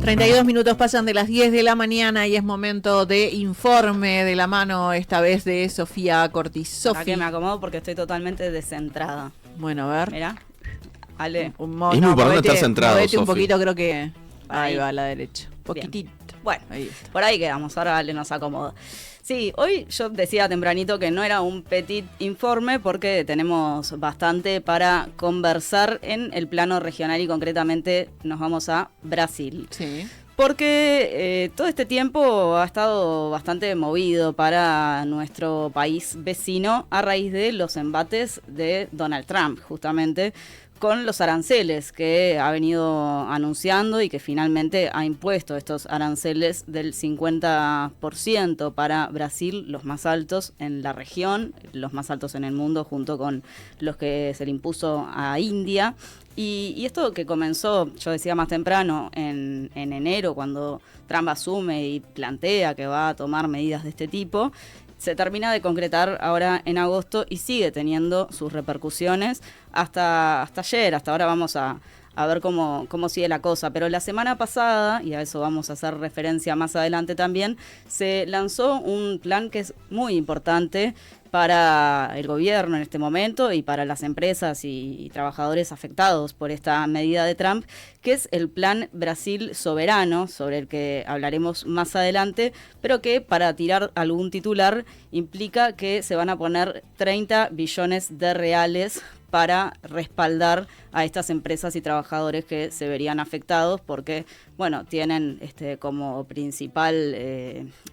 32 minutos pasan de las 10 de la mañana y es momento de informe de la mano, esta vez de Sofía Cortis. Para que me acomodo porque estoy totalmente descentrada. Bueno, a ver. Mirá, Ale. Es muy importante estar centrado, movete un Sofi. poquito, creo que ahí va a la derecha. Poquitito. Bueno, ahí por ahí quedamos, ahora Ale nos acomoda. Sí, hoy yo decía tempranito que no era un petit informe porque tenemos bastante para conversar en el plano regional y concretamente nos vamos a Brasil. Sí. Porque todo este tiempo ha estado bastante movido para nuestro país vecino a raíz de los embates de Donald Trump, justamente con los aranceles que ha venido anunciando y que finalmente ha impuesto estos aranceles del 50% para Brasil, los más altos en la región, los más altos en el mundo, junto con los que se le impuso a India. Y esto que comenzó, yo decía más temprano, en enero, cuando Trump asume y plantea que va a tomar medidas de este tipo, se termina de concretar ahora en agosto y sigue teniendo sus repercusiones hasta ayer. Hasta ahora vamos a ver cómo sigue la cosa. Pero la semana pasada, y a eso vamos a hacer referencia más adelante también, se lanzó un plan que es muy importante para el gobierno en este momento y para las empresas y trabajadores afectados por esta medida de Trump, que es el Plan Brasil Soberano, sobre el que hablaremos más adelante, pero que, para tirar algún titular, implica que se van a poner 30 billones de reales para respaldar a estas empresas y trabajadores que se verían afectados porque, bueno, tienen como principal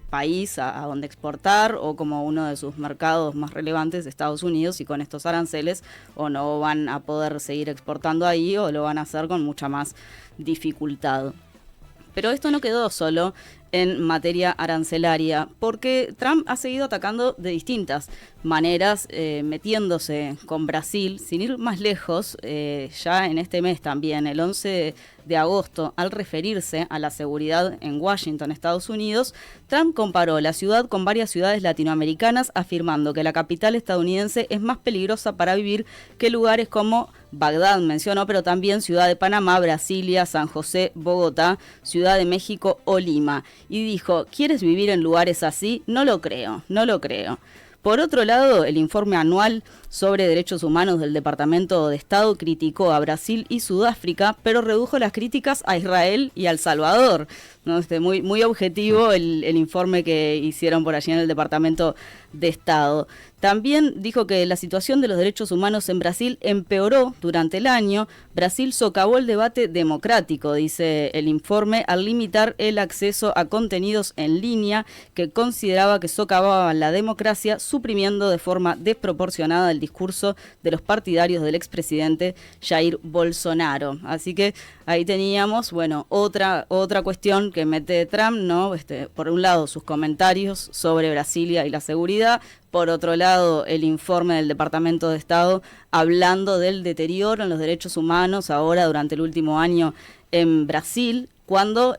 país a donde exportar o como uno de sus mercados más relevantes Estados Unidos, y con estos aranceles o no van a poder seguir exportando ahí o lo van a hacer con mucha más dificultad. Pero esto no quedó solo en materia arancelaria, porque Trump ha seguido atacando de distintas maneras, metiéndose con Brasil, sin ir más lejos, ya en este mes también, el 11 de agosto, al referirse a la seguridad en Washington, Estados Unidos, Trump comparó la ciudad con varias ciudades latinoamericanas, afirmando que la capital estadounidense es más peligrosa para vivir que lugares como Bagdad, mencionó, pero también Ciudad de Panamá, Brasilia, San José, Bogotá, Ciudad de México o Lima. Y dijo, ¿quieres vivir en lugares así? No lo creo, no lo creo. Por otro lado, el informe anual sobre derechos humanos del Departamento de Estado criticó a Brasil y Sudáfrica, pero redujo las críticas a Israel y a El Salvador. ¿No? Muy objetivo el informe que hicieron por allí en el Departamento de Estado. También dijo que la situación de los derechos humanos en Brasil empeoró durante el año. Brasil socavó el debate democrático, dice el informe, al limitar el acceso a contenidos en línea que consideraba que socavaban la democracia, suprimiendo de forma desproporcionada el discurso de los partidarios del expresidente Jair Bolsonaro. Así que ahí teníamos, bueno, otra cuestión que mete Trump, ¿no? Por un lado, sus comentarios sobre Brasilia y la seguridad. Por otro lado, el informe del Departamento de Estado hablando del deterioro en los derechos humanos ahora durante el último año en Brasil, cuando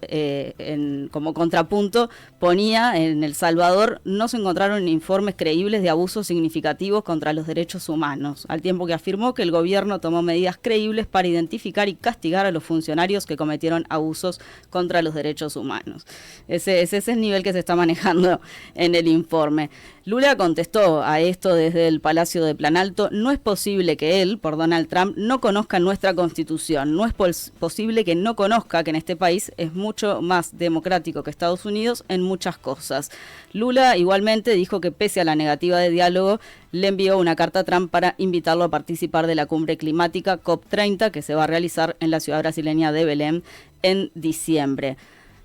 como contrapunto ponía en El Salvador no se encontraron informes creíbles de abusos significativos contra los derechos humanos, al tiempo que afirmó que el gobierno tomó medidas creíbles para identificar y castigar a los funcionarios que cometieron abusos contra los derechos humanos. Ese es el nivel que se está manejando en el informe. Lula contestó a esto desde el Palacio de Planalto: no es posible que él, por Donald Trump, no conozca nuestra Constitución, no es posible que no conozca que en este país es mucho más democrático que Estados Unidos en muchas cosas. Lula igualmente dijo que pese a la negativa de diálogo, le envió una carta a Trump para invitarlo a participar de la cumbre climática COP30 que se va a realizar en la ciudad brasileña de Belém en diciembre.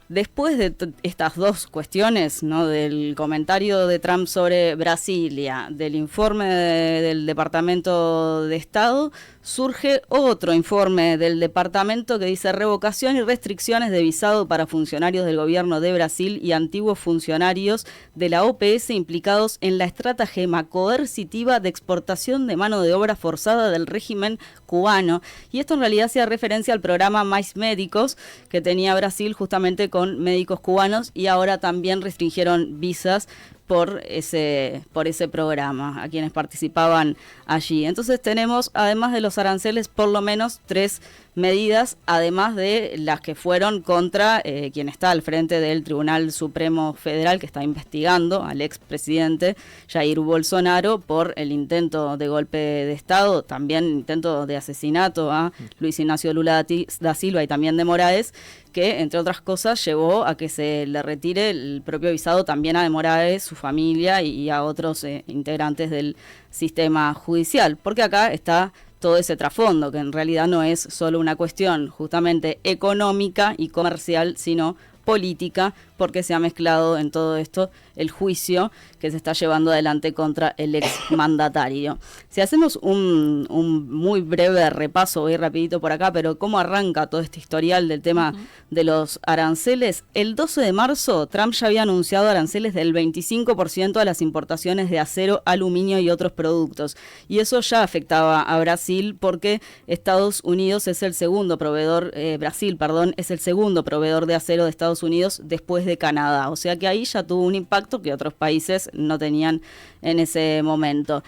Después de estas dos cuestiones, ¿no?, del comentario de Trump sobre Brasilia, del informe del Departamento de Estado, surge otro informe del Departamento que dice revocación y restricciones de visado para funcionarios del gobierno de Brasil y antiguos funcionarios de la OPS implicados en la estratagema coercitiva de exportación de mano de obra forzada del régimen cubano. Y esto en realidad hacía referencia al programa Mais Médicos que tenía Brasil justamente con médicos cubanos, y ahora también restringieron visas por ese programa a quienes participaban allí. Entonces tenemos, además de los aranceles, por lo menos 3 medidas, además de las que fueron contra quien está al frente del Tribunal Supremo Federal, que está investigando al expresidente Jair Bolsonaro por el intento de golpe de Estado, también intento de asesinato a Luis Ignacio Lula da Silva y también de Moraes, que, entre otras cosas, llevó a que se le retire el propio visado también a de Moraes, su familia y a otros integrantes del sistema judicial. Porque acá está todo ese trasfondo, que en realidad no es solo una cuestión justamente económica y comercial, sino política, porque se ha mezclado en todo esto el juicio que se está llevando adelante contra el exmandatario. Si hacemos un muy breve repaso, voy rapidito por acá, pero cómo arranca todo este historial del tema de los aranceles. El 12 de marzo, Trump ya había anunciado aranceles del 25% a las importaciones de acero, aluminio y otros productos. Y eso ya afectaba a Brasil porque Estados Unidos es el segundo proveedor, Brasil, es el segundo proveedor de acero de Estados Unidos después de Canadá. O sea que ahí ya tuvo un impacto que otros países no tenían en ese momento.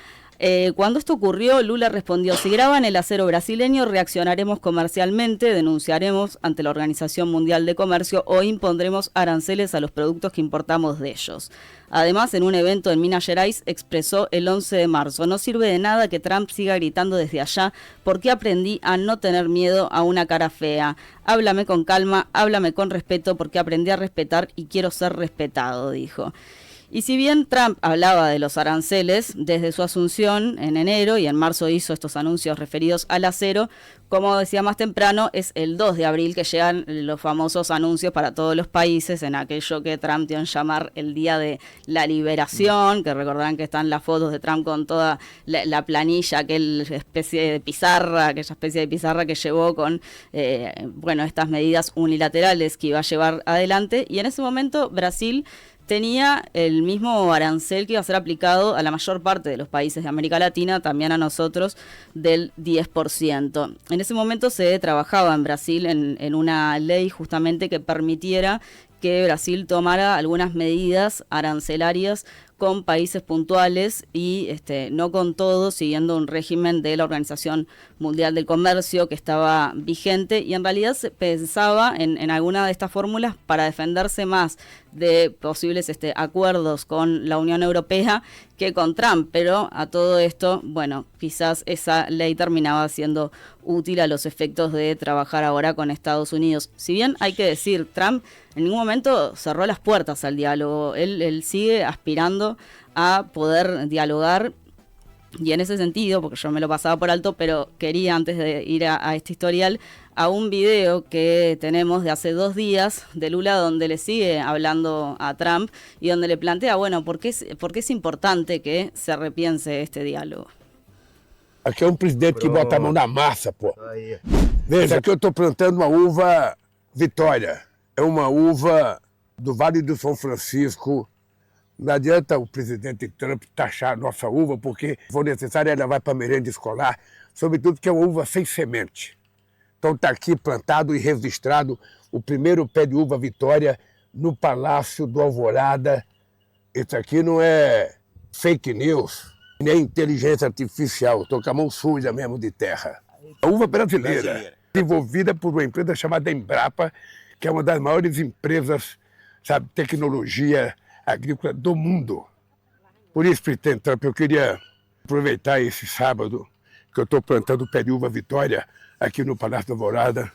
Cuando esto ocurrió, Lula respondió: si graban el acero brasileño, reaccionaremos comercialmente, denunciaremos ante la Organización Mundial de Comercio o impondremos aranceles a los productos que importamos de ellos. Además, en un evento en Minas Gerais, expresó el 11 de marzo: no sirve de nada que Trump siga gritando desde allá, porque aprendí a no tener miedo a una cara fea. Háblame con calma, háblame con respeto, porque aprendí a respetar y quiero ser respetado, dijo. Y si bien Trump hablaba de los aranceles desde su asunción en enero y en marzo hizo estos anuncios referidos al acero, como decía más temprano, es el 2 de abril que llegan los famosos anuncios para todos los países en aquello que Trump dio en llamar el Día de la Liberación, que recordarán que están las fotos de Trump con toda la planilla, aquella especie de pizarra que llevó con estas medidas unilaterales que iba a llevar adelante. Y en ese momento Brasil tenía el mismo arancel que iba a ser aplicado a la mayor parte de los países de América Latina, también a nosotros, del 10%. En ese momento se trabajaba en Brasil en una ley justamente que permitiera que Brasil tomara algunas medidas arancelarias con países puntuales y no con todos, siguiendo un régimen de la Organización Mundial del Comercio que estaba vigente, y en realidad se pensaba en alguna de estas fórmulas para defenderse más de posibles acuerdos con la Unión Europea que con Trump, pero a todo esto, bueno, quizás esa ley terminaba siendo útil a los efectos de trabajar ahora con Estados Unidos. Si bien hay que decir, Trump en ningún momento cerró las puertas al diálogo, él sigue aspirando a poder dialogar. Y en ese sentido, porque yo me lo pasaba por alto, pero quería antes de ir a este historial, a un video que tenemos de hace 2 días de Lula donde le sigue hablando a Trump y donde le plantea, bueno, ¿por qué es importante que se repiense este diálogo? Aqui é presidente que bota a mão na massa, pô. Veja, aqui eu estou plantando uma uva Vitória. É uma uva do Vale do São Francisco. Não adianta o presidente Trump taxar a nossa uva, porque, se for necessário, ela vai para merenda escolar, sobretudo que é uma uva sem semente. Então está aqui plantado e registrado o primeiro pé de uva Vitória no Palácio do Alvorada. Isso aqui não é fake news, nem inteligência artificial, estou com a mão suja mesmo de terra. A uva brasileira, desenvolvida por uma empresa chamada Embrapa, que é uma das maiores empresas, sabe, tecnologia agrícola do mundo. Por isso, presidente Trump, eu queria aproveitar esse sábado que eu estou plantando o pé de uva Vitória aqui no Palácio da Alvorada,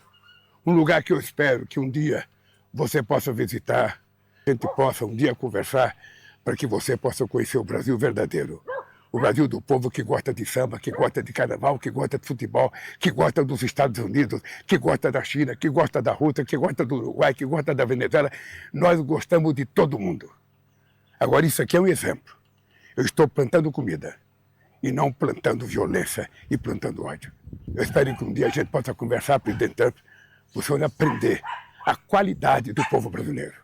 um lugar que eu espero que um dia você possa visitar, a gente possa um dia conversar, para que você possa conhecer o Brasil verdadeiro. O Brasil do povo que gosta de samba, que gosta de carnaval, que gosta de futebol, que gosta dos Estados Unidos, que gosta da China, que gosta da Rússia, que gosta do Uruguai, que gosta da Venezuela. Nós gostamos de todo mundo. Agora, isso aqui é um exemplo. Eu estou plantando comida e não plantando violência e plantando ódio. Eu espero que um dia a gente possa conversar, presidente Trump, para o senhor aprender a qualidade do povo brasileiro.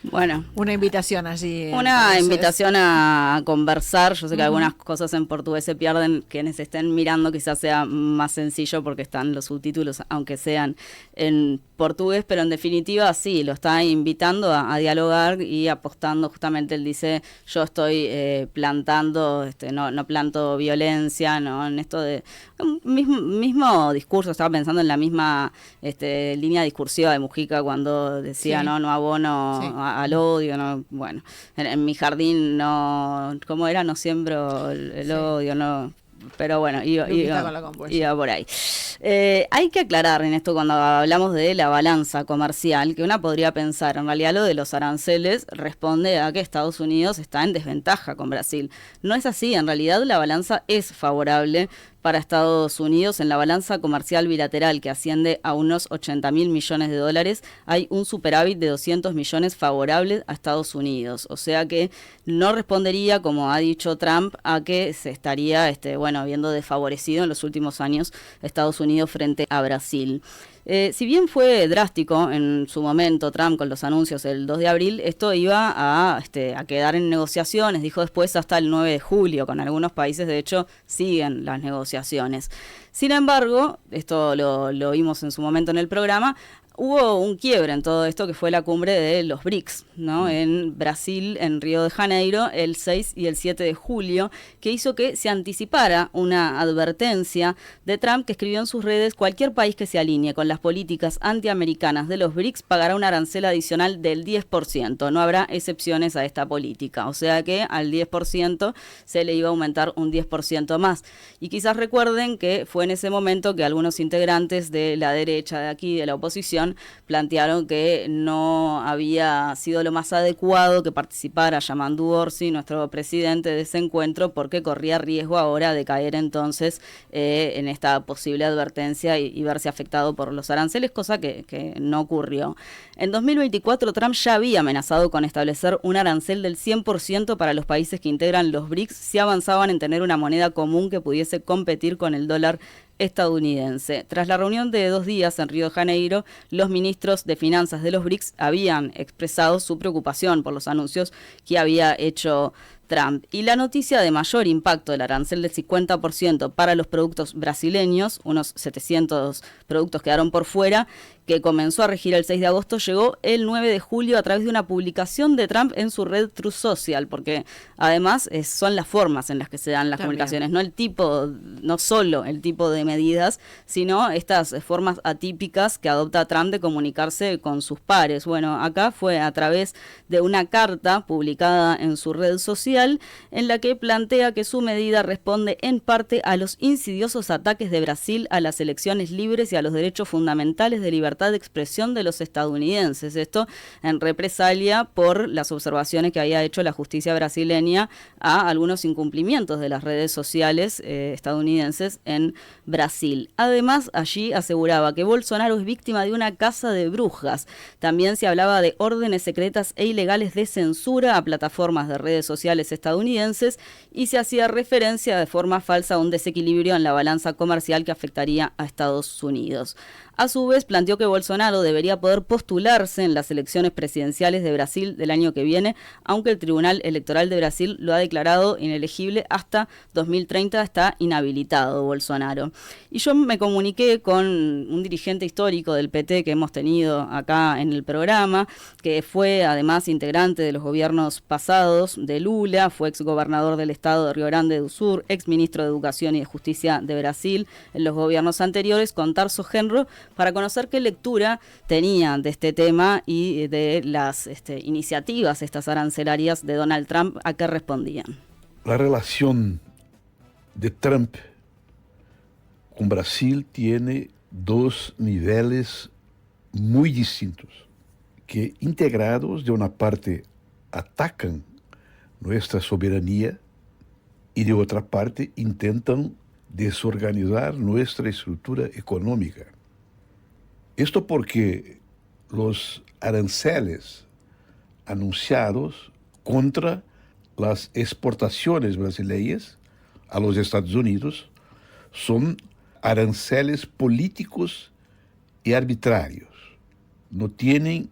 Bueno, una invitación allí. Una invitación a conversar. Yo sé que algunas cosas en portugués se pierden. Quienes estén mirando quizás sea más sencillo porque están los subtítulos, aunque sean en portugués, pero en definitiva sí, lo está invitando a dialogar y apostando justamente, él dice, yo estoy plantando, no planto violencia, no en esto de un mismo discurso, estaba pensando en la misma línea discursiva de Mujica cuando decía, Sí. no abono Sí. al odio, no, bueno, en mi jardín no, ¿cómo era? No siembro el Sí. odio, no. Pero bueno, Lupita con la compuesta. iba por ahí. Hay que aclarar en esto cuando hablamos de la balanza comercial, que una podría pensar, en realidad lo de los aranceles responde a que Estados Unidos está en desventaja con Brasil. No es así, en realidad la balanza es favorable para Estados Unidos. En la balanza comercial bilateral, que asciende a unos 80.000 millones de dólares, hay un superávit de 200 millones favorables a Estados Unidos. O sea que no respondería, como ha dicho Trump, a que se estaría viendo desfavorecido en los últimos años Estados Unidos frente a Brasil. Si bien fue drástico en su momento Trump con los anuncios el 2 de abril, esto iba a quedar en negociaciones, dijo después hasta el 9 de julio, con algunos países de hecho siguen las negociaciones. Sin embargo, esto lo vimos en su momento en el programa, hubo un quiebre en todo esto que fue la cumbre de los BRICS, ¿no? En Brasil, en Río de Janeiro, el 6 y el 7 de julio, que hizo que se anticipara una advertencia de Trump que escribió en sus redes: cualquier país que se alinee con las políticas antiamericanas de los BRICS pagará un arancel adicional del 10%, no habrá excepciones a esta política, o sea que al 10% se le iba a aumentar un 10% más. Y quizás recuerden que fue en ese momento que algunos integrantes de la derecha de aquí, de la oposición, plantearon que no había sido lo más adecuado que participara Yamandu Orsi, nuestro presidente, de ese encuentro, porque corría riesgo ahora de caer entonces en esta posible advertencia y verse afectado por los aranceles, cosa que no ocurrió. En 2024 Trump ya había amenazado con establecer un arancel del 100% para los países que integran los BRICS si avanzaban en tener una moneda común que pudiese competir con el dólar estadounidense. Tras la reunión de 2 días en Río de Janeiro, los ministros de finanzas de los BRICS habían expresado su preocupación por los anuncios que había hecho Trump. Y la noticia de mayor impacto del arancel del 50% para los productos brasileños, unos 700 productos quedaron por fuera, que comenzó a regir el 6 de agosto, llegó el 9 de julio a través de una publicación de Trump en su red Truth Social, porque además son las formas en las que se dan las comunicaciones, no solo el tipo de medidas, sino estas formas atípicas que adopta Trump de comunicarse con sus pares. Bueno, acá fue a través de una carta publicada en su red social en la que plantea que su medida responde en parte a los insidiosos ataques de Brasil a las elecciones libres y a los derechos fundamentales de libertad de expresión de los estadounidenses. Esto en represalia por las observaciones que había hecho la justicia brasileña a algunos incumplimientos de las redes sociales estadounidenses en Brasil. Además, allí aseguraba que Bolsonaro es víctima de una caza de brujas. También se hablaba de órdenes secretas e ilegales de censura a plataformas de redes sociales estadounidenses y se hacía referencia de forma falsa a un desequilibrio en la balanza comercial que afectaría a Estados Unidos. A su vez, planteó que Bolsonaro debería poder postularse en las elecciones presidenciales de Brasil del año que viene, aunque el Tribunal Electoral de Brasil lo ha declarado inelegible hasta 2030, está inhabilitado Bolsonaro. Y yo me comuniqué con un dirigente histórico del PT que hemos tenido acá en el programa, que fue además integrante de los gobiernos pasados de Lula, fue exgobernador del estado de Rio Grande do Sur, exministro de Educación y de Justicia de Brasil en los gobiernos anteriores, con Tarso Genro, para conocer qué lectura tenían de este tema y de las iniciativas, estas arancelarias de Donald Trump, a qué respondían. La relación de Trump con Brasil tiene 2 niveles muy distintos, que integrados de una parte atacan nuestra soberanía y de otra parte intentan desorganizar nuestra estructura económica. Esto porque los aranceles anunciados contra las exportaciones brasileñas a los Estados Unidos son aranceles políticos y arbitrarios. No tienen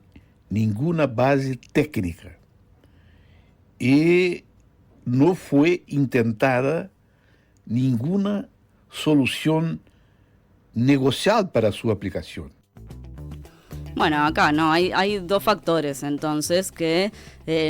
ninguna base técnica y no fue intentada ninguna solución negocial para su aplicación. Bueno, acá no, hay dos factores entonces que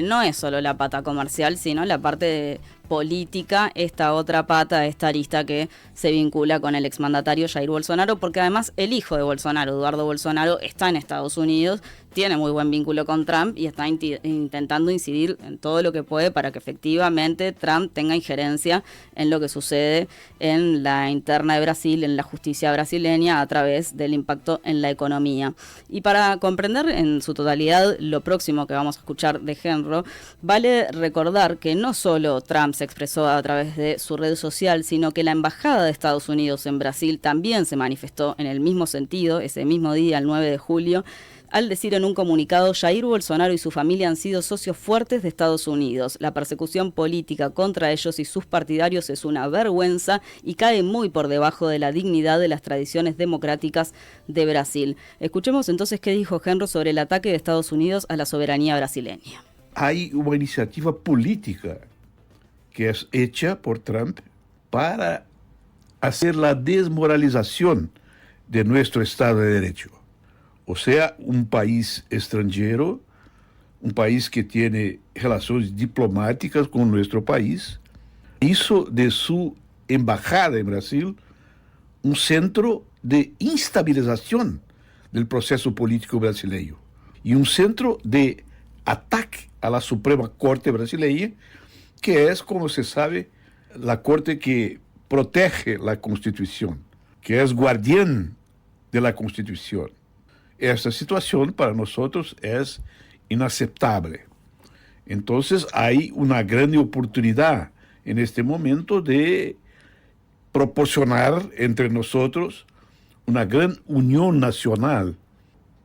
no es solo la pata comercial, sino la parte política, esta otra pata, esta arista que se vincula con el exmandatario Jair Bolsonaro, porque además el hijo de Bolsonaro, Eduardo Bolsonaro, está en Estados Unidos, tiene muy buen vínculo con Trump y está intentando incidir en todo lo que puede para que efectivamente Trump tenga injerencia en lo que sucede en la interna de Brasil, en la justicia brasileña, a través del impacto en la economía. Y para comprender en su totalidad lo próximo que vamos a escuchar de Genro, vale recordar que no solo Trump se expresó a través de su red social, sino que la Embajada de Estados Unidos en Brasil también se manifestó en el mismo sentido, ese mismo día, el 9 de julio, al decir en un comunicado: Jair Bolsonaro y su familia han sido socios fuertes de Estados Unidos. La persecución política contra ellos y sus partidarios es una vergüenza y cae muy por debajo de la dignidad de las tradiciones democráticas de Brasil. Escuchemos entonces qué dijo Genro sobre el ataque de Estados Unidos a la soberanía brasileña. Hay una iniciativa política que es hecha por Trump para hacer la desmoralización de nuestro Estado de Derecho. O sea, un país extranjero, un país que tiene relaciones diplomáticas con nuestro país, hizo de su embajada en Brasil un centro de instabilización del proceso político brasileño y un centro de ataque a la Suprema Corte brasileña, que es, como se sabe, la corte que protege la Constitución, que es guardián de la Constitución. Esta situación para nosotros es inaceptable. Entonces hay una gran oportunidad en este momento de proporcionar entre nosotros una gran unión nacional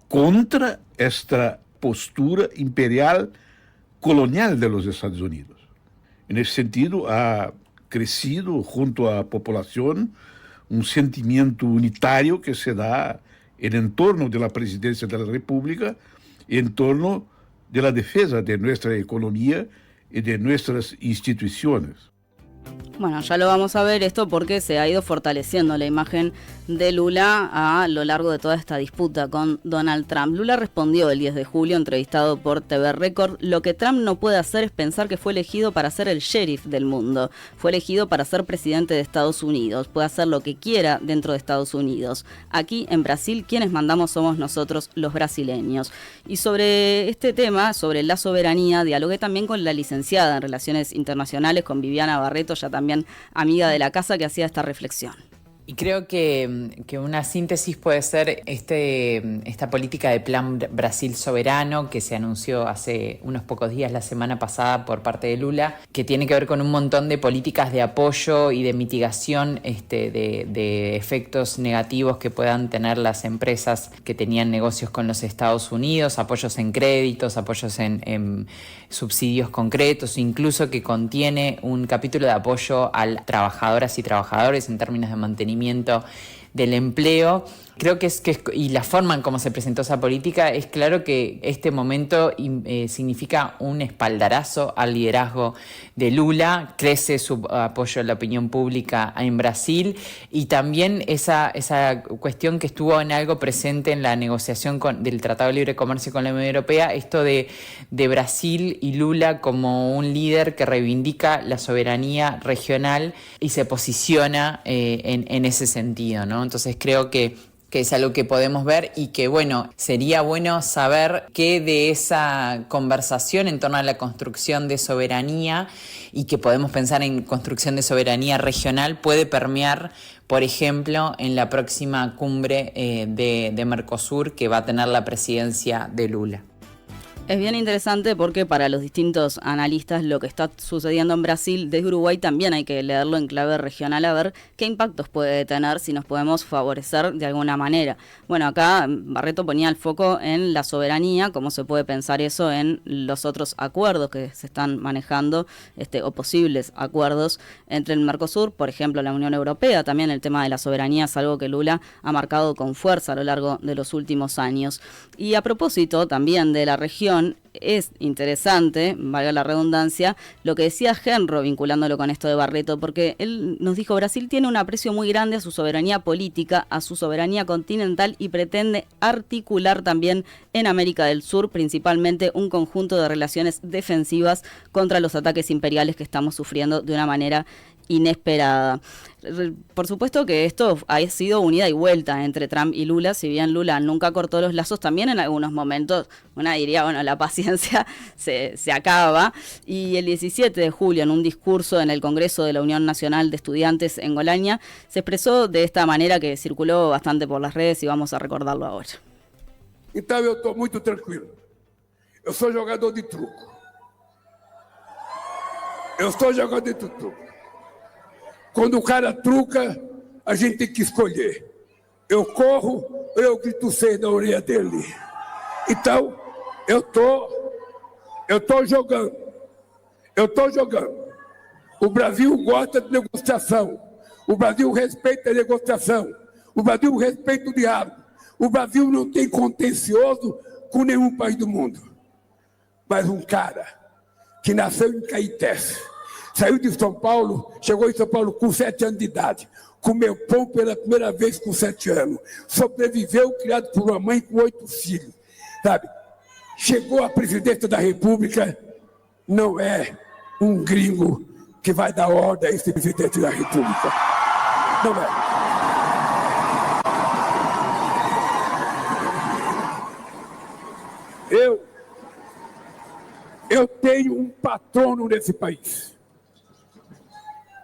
contra esta postura imperial colonial de los Estados Unidos. En ese sentido, ha crecido junto a la población un sentimiento unitario que se da en torno de la presidencia de la República y en torno de la defensa de nuestra economía y de nuestras instituciones. Bueno, ya lo vamos a ver esto porque se ha ido fortaleciendo la imagen de Lula a lo largo de toda esta disputa con Donald Trump. Lula respondió el 10 de julio, entrevistado por TV Record: lo que Trump no puede hacer es pensar que fue elegido para ser el sheriff del mundo. Fue elegido para ser presidente de Estados Unidos. Puede hacer lo que quiera dentro de Estados Unidos. Aquí en Brasil, quienes mandamos somos nosotros, los brasileños. Y sobre este tema, sobre la soberanía, dialogué también con la licenciada en Relaciones Internacionales, con Viviana Barreto, ya también amiga de la casa, que hacía esta reflexión. Y creo que una síntesis puede ser esta política de Plan Brasil Soberano que se anunció hace unos pocos días, la semana pasada, por parte de Lula, que tiene que ver con un montón de políticas de apoyo y de mitigación de efectos negativos que puedan tener las empresas que tenían negocios con los Estados Unidos, apoyos en créditos, apoyos en subsidios concretos, incluso que contiene un capítulo de apoyo a trabajadoras y trabajadores en términos de mantenimiento del empleo. Creo que y la forma en cómo se presentó esa política, es claro que este momento significa un espaldarazo al liderazgo de Lula, crece su apoyo a la opinión pública en Brasil, y también esa cuestión que estuvo en algo presente en la negociación del Tratado de Libre Comercio con la Unión Europea, esto de Brasil y Lula como un líder que reivindica la soberanía regional y se posiciona en ese sentido, ¿no? Entonces creo que es algo que podemos ver y que, bueno, sería bueno saber qué de esa conversación en torno a la construcción de soberanía, y que podemos pensar en construcción de soberanía regional, puede permear, por ejemplo, en la próxima cumbre de Mercosur, que va a tener la presidencia de Lula. Es bien interesante porque para los distintos analistas lo que está sucediendo en Brasil desde Uruguay también hay que leerlo en clave regional, a ver qué impactos puede tener, si nos podemos favorecer de alguna manera. Bueno, acá Barreto ponía el foco en la soberanía, cómo se puede pensar eso en los otros acuerdos que se están manejando, o posibles acuerdos entre el Mercosur, por ejemplo la Unión Europea. También el tema de la soberanía es algo que Lula ha marcado con fuerza a lo largo de los últimos años. Y a propósito también de la región, es interesante, valga la redundancia, lo que decía Genro vinculándolo con esto de Barreto, porque él nos dijo: Brasil tiene un aprecio muy grande a su soberanía política, a su soberanía continental y pretende articular también en América del Sur principalmente un conjunto de relaciones defensivas contra los ataques imperiales que estamos sufriendo de una manera inesperada. Por supuesto que esto ha sido una ida y vuelta entre Trump y Lula, si bien Lula nunca cortó los lazos, también en algunos momentos una diría, bueno, la paciencia se acaba, y el 17 de julio en un discurso en el Congreso de la Unión Nacional de Estudiantes en Goiânia se expresó de esta manera que circuló bastante por las redes y vamos a recordarlo ahora. Então eu estou muito tranquilo. Eu sou jogador de truco. Eu sou jogador de truco. Quando o cara truca, a gente tem que escolher. Eu corro ou eu grito seis na orelha dele. Então, eu tô jogando. Eu tô jogando. O Brasil gosta de negociação. O Brasil respeita a negociação. O Brasil respeita o diálogo. O Brasil não tem contencioso com nenhum país do mundo. Mas um cara que nasceu em Caetés, saiu de São Paulo, chegou em São Paulo com 7 anos de idade, comeu pão pela primeira vez com 7 anos, sobreviveu criado por uma mãe com 8 filhos, sabe? Chegou à presidência da República, não é um gringo que vai dar ordem a esse presidente da República. Não é. Eu tenho um patrono nesse país.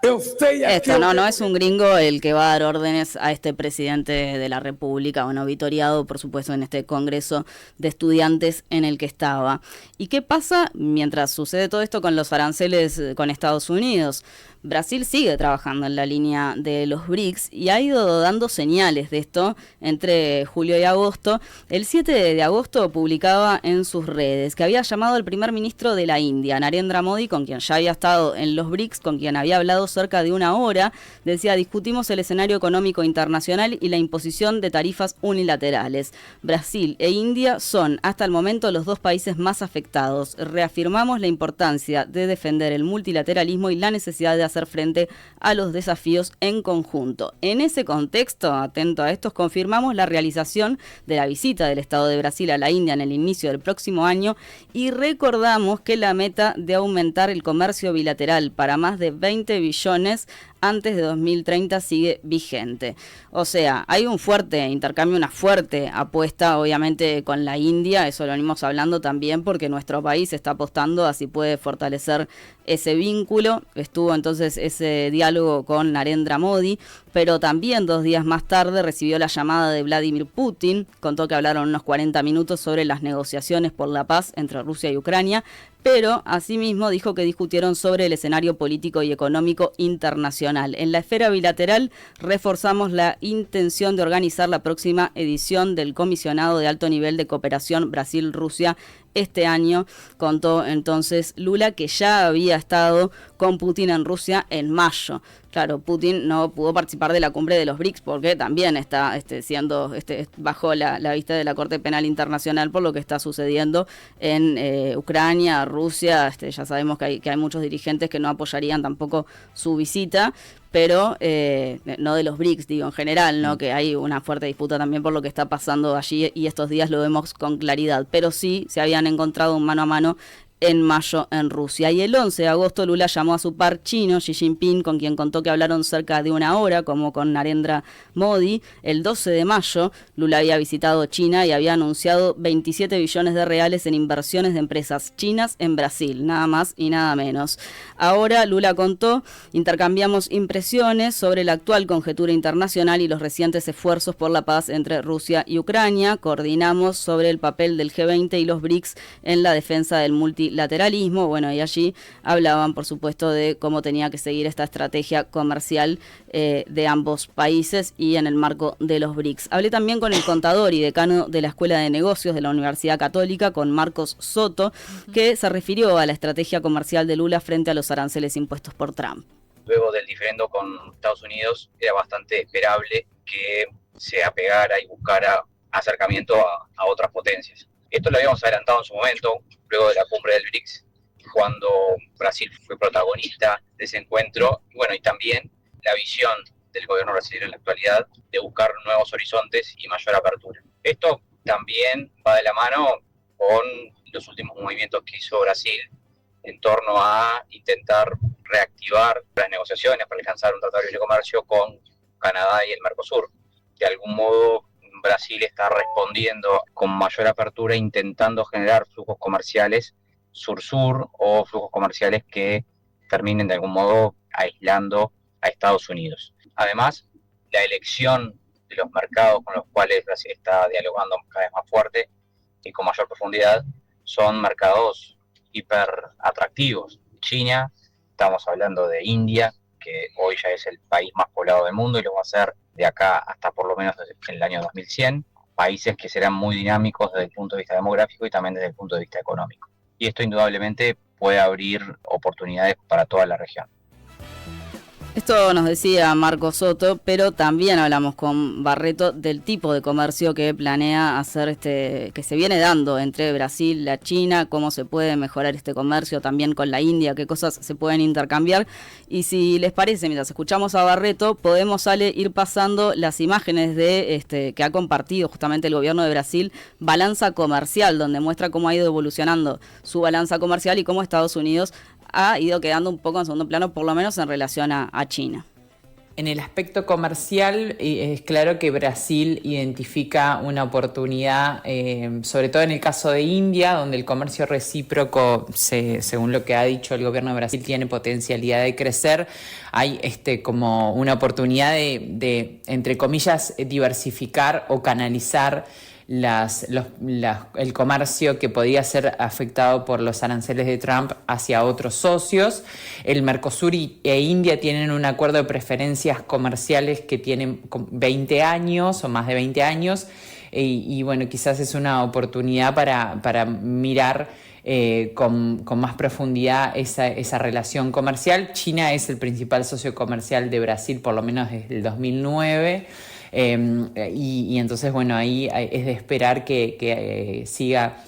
Esto no es un gringo el que va a dar órdenes a este presidente de la República, bueno, vitoreado por supuesto en este Congreso de Estudiantes en el que estaba. ¿Y qué pasa mientras sucede todo esto con los aranceles con Estados Unidos? Brasil sigue trabajando en la línea de los BRICS y ha ido dando señales de esto entre julio y agosto. El 7 de agosto publicaba en sus redes que había llamado al primer ministro de la India, Narendra Modi, con quien ya había estado en los BRICS, con quien había hablado cerca de una hora. Decía: discutimos el escenario económico internacional y la imposición de tarifas unilaterales. Brasil e India son hasta el momento los dos países más afectados. Reafirmamos la importancia de defender el multilateralismo y la necesidad de hacer frente a los desafíos en conjunto. En ese contexto, atento a esto, confirmamos la realización de la visita del Estado de Brasil a la India en el inicio del próximo año y recordamos que la meta de aumentar el comercio bilateral para más de 20 billones antes de 2030 sigue vigente. O sea, hay un fuerte intercambio, una fuerte apuesta obviamente con la India, eso lo venimos hablando también porque nuestro país está apostando a si puede fortalecer ese vínculo. Estuvo entonces ese diálogo con Narendra Modi, pero también 2 días más tarde recibió la llamada de Vladimir Putin, contó que hablaron unos 40 minutos sobre las negociaciones por la paz entre Rusia y Ucrania, pero asimismo dijo que discutieron sobre el escenario político y económico internacional. En la esfera bilateral reforzamos la intención de organizar la próxima edición del Comisionado de Alto Nivel de Cooperación Brasil-Rusia este año, contó entonces Lula, que ya había estado con Putin en Rusia en mayo. Claro, Putin no pudo participar de la cumbre de los BRICS porque también está siendo bajo la vista de la Corte Penal Internacional por lo que está sucediendo en Ucrania, Rusia. Ya sabemos que hay muchos dirigentes que no apoyarían tampoco su visita, pero no de los BRICS, digo, en general, ¿no? Que hay una fuerte disputa también por lo que está pasando allí y estos días lo vemos con claridad. Pero sí se habían encontrado un mano a mano en mayo en Rusia. Y el 11 de agosto Lula llamó a su par chino, Xi Jinping, con quien contó que hablaron cerca de una hora, como con Narendra Modi. El 12 de mayo Lula había visitado China y había anunciado 27 billones de reales en inversiones de empresas chinas en Brasil, nada más y nada menos. Ahora Lula contó: intercambiamos impresiones sobre la actual conjetura internacional y los recientes esfuerzos por la paz entre Rusia y Ucrania. Coordinamos sobre el papel del G20 y los BRICS en la defensa del multilateralismo. Bueno, y allí hablaban, por supuesto, de cómo tenía que seguir esta estrategia comercial de ambos países y en el marco de los BRICS. Hablé también con el contador y decano de la Escuela de Negocios de la Universidad Católica, con Marcos Soto, que se refirió a la estrategia comercial de Lula frente a los aranceles impuestos por Trump. Luego del diferendo con Estados Unidos, era bastante esperable que se apegara y buscara acercamiento a otras potencias. Esto lo habíamos adelantado en su momento, luego de la cumbre del BRICS, cuando Brasil fue protagonista de ese encuentro, y bueno, y también la visión del gobierno brasileño en la actualidad de buscar nuevos horizontes y mayor apertura. Esto también va de la mano con los últimos movimientos que hizo Brasil en torno a intentar reactivar las negociaciones para alcanzar un tratado de libre comercio con Canadá y el Mercosur. De algún modo, Brasil está respondiendo con mayor apertura, intentando generar flujos comerciales sur-sur o flujos comerciales que terminen de algún modo aislando a Estados Unidos. Además, la elección de los mercados con los cuales Brasil está dialogando cada vez más fuerte y con mayor profundidad son mercados hiper atractivos. China, estamos hablando de India, que hoy ya es el país más poblado del mundo y lo va a ser de acá hasta por lo menos en el año 2100, países que serán muy dinámicos desde el punto de vista demográfico y también desde el punto de vista económico. Y esto indudablemente puede abrir oportunidades para toda la región. Esto nos decía Marco Soto, pero también hablamos con Barreto del tipo de comercio que planea hacer que se viene dando entre Brasil, la China, cómo se puede mejorar este comercio también con la India, qué cosas se pueden intercambiar. Y si les parece, mientras escuchamos a Barreto, podemos, Ale, ir pasando las imágenes de que ha compartido justamente el gobierno de Brasil, balanza comercial, donde muestra cómo ha ido evolucionando su balanza comercial y cómo Estados Unidos ha ido quedando un poco en segundo plano, por lo menos en relación a China. En el aspecto comercial, es claro que Brasil identifica una oportunidad, sobre todo en el caso de India, donde el comercio recíproco, según lo que ha dicho el gobierno de Brasil, tiene potencialidad de crecer. Hay como una oportunidad de, entre comillas, diversificar o canalizar el comercio que podía ser afectado por los aranceles de Trump hacia otros socios. El Mercosur e India tienen un acuerdo de preferencias comerciales que tienen 20 años o más de 20 años y bueno, quizás es una oportunidad para mirar con más profundidad esa relación comercial. China es el principal socio comercial de Brasil, por lo menos desde el 2009. Y entonces, bueno, ahí es de esperar que siga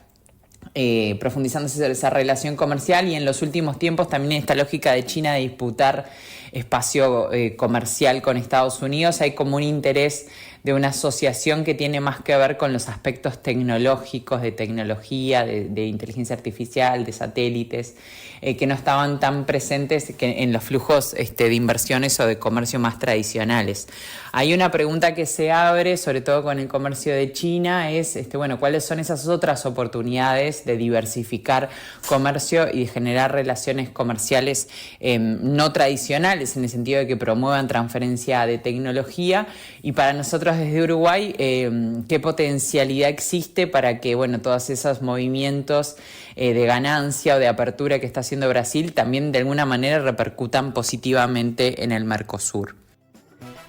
profundizándose esa relación comercial, y en los últimos tiempos también esta lógica de China de disputar espacio comercial con Estados Unidos. Hay como un interés de una asociación que tiene más que ver con los aspectos tecnológicos, de tecnología, de inteligencia artificial, de satélites, que no estaban tan presentes en los flujos de inversiones o de comercio más tradicionales. Hay una pregunta que se abre, sobre todo con el comercio de China, es ¿cuáles son esas otras oportunidades de diversificar comercio y de generar relaciones comerciales no tradicionales, en el sentido de que promuevan transferencia de tecnología? Y para nosotros desde Uruguay, ¿qué potencialidad existe para que todos esos movimientos de ganancia o de apertura que está haciendo Brasil también de alguna manera repercutan positivamente en el Mercosur?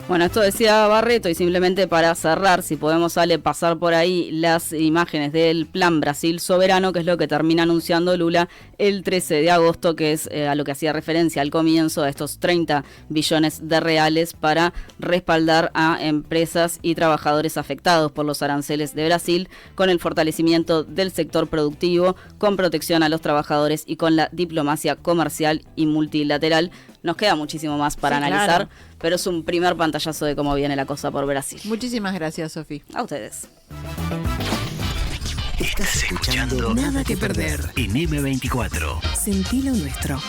Bueno, esto decía Barreto, y simplemente para cerrar, si podemos, Ale, pasar por ahí las imágenes del Plan Brasil Soberano, que es lo que termina anunciando Lula el 13 de agosto, que es a lo que hacía referencia al comienzo, de estos 30 billones de reales para respaldar a empresas y trabajadores afectados por los aranceles de Brasil, con el fortalecimiento del sector productivo, con protección a los trabajadores y con la diplomacia comercial y multilateral. Nos queda muchísimo más para analizar, claro, pero es un primer pantallazo de cómo viene la cosa por Brasil. Muchísimas gracias, Sofi. A ustedes. Estás escuchando Nada que Perder en M24. Sentí lo nuestro.